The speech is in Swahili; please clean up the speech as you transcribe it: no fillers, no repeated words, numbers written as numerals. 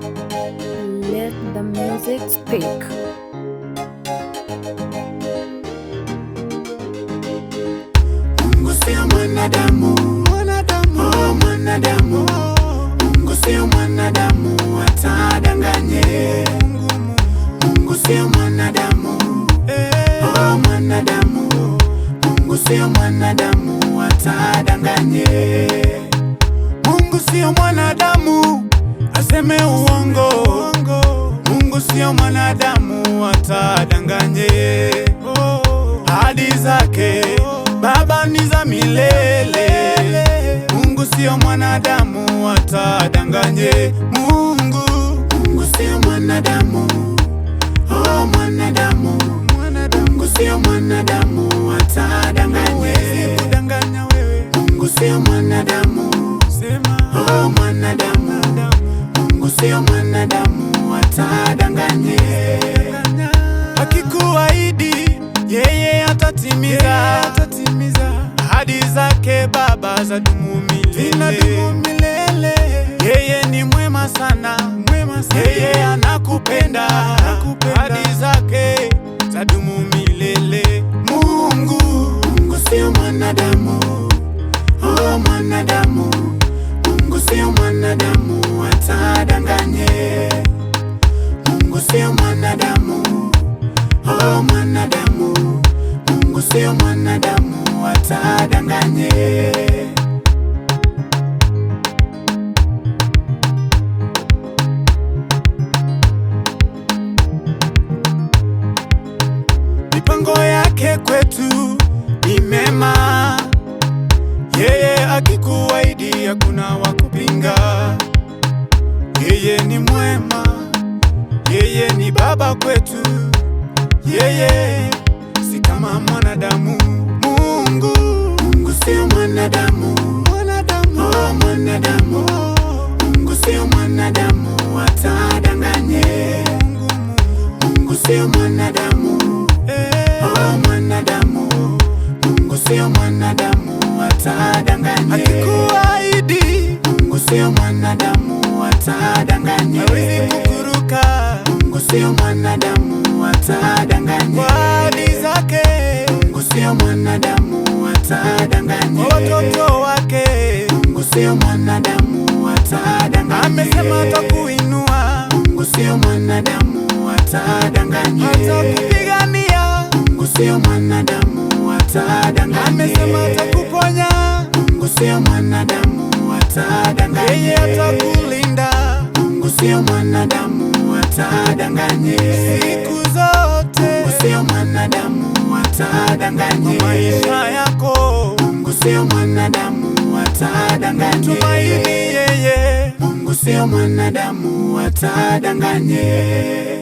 Let the music speak. Mungu sio mwanadamu, oh mwanadamu. Mungu sio mwanadamu atadanganye. Mungu sio mwanadamu, oh mwanadamu. Mungu sio mwanadamu atadanganye. Mungu sio mwanadamu aseme uongo. Mungu sio mwanadamu atadanganye. Ahadi zake Baba ni za milele. Mungu sio mwanadamu atadanganye. Mungu sio mwanadamu, oh mwanadamu. Mungu sio mwanadamu atadanganye. Mungu sio mwanadamu, oh mwanadamu. Mungu sio mwanadamu atadanganye. Akikuahidi yeye atatimiza. Ahadi zake Baba zadumu milele. Yeye ni mwema sana, yeye anakupenda. Ahadi zake zadumu milele. Mungu sio mwanadamu, oh mwanadamu. Mungu sio mwanadamu atadanganye. Mungu sio mwanadamu, oh mwanadamu. Mungu sio mwanadamu atadanganye. Mipango yake kwetu ni mema. Yeye akikuahidi hakuna wa kupinga. Yeye ni mwema, yeye ni Baba kwetu. Yeye si kama mwanadamu. Mungu sio mwanadamu, oh mwanadamu. Mungu sio mwanadamu atadanganye. Mungu sio mwanadamu, oh mwanadamu. Mungu sio mwanadamu atadanganye. Akikuahidi Mungu sio mwanadamu atadanganye. Hawezi kukuruka. Mungu sio mwanadamu atadanganye. Ahadi zake Mungu sio mwanadamu atadanganye. Watoto wake Mungu sio mwanadamu atadanganye. Amesema atakuinua. Mungu sio mwanadamu atadanganye. Atakupigania. Mungu sio mwanadamu atadanganye. Amesema atakuponya. Mungu sio mwanadamu atadanganye. Yeye atakulinda. Mungu sio mwanadamu atadanganye. Siku zote Mungu sio mwanadamu atadanganye. Maisha yako Mungu sio mwanadamu atadanganye. Tumaini yeye. Mungu sio mwanadamu atadanganye.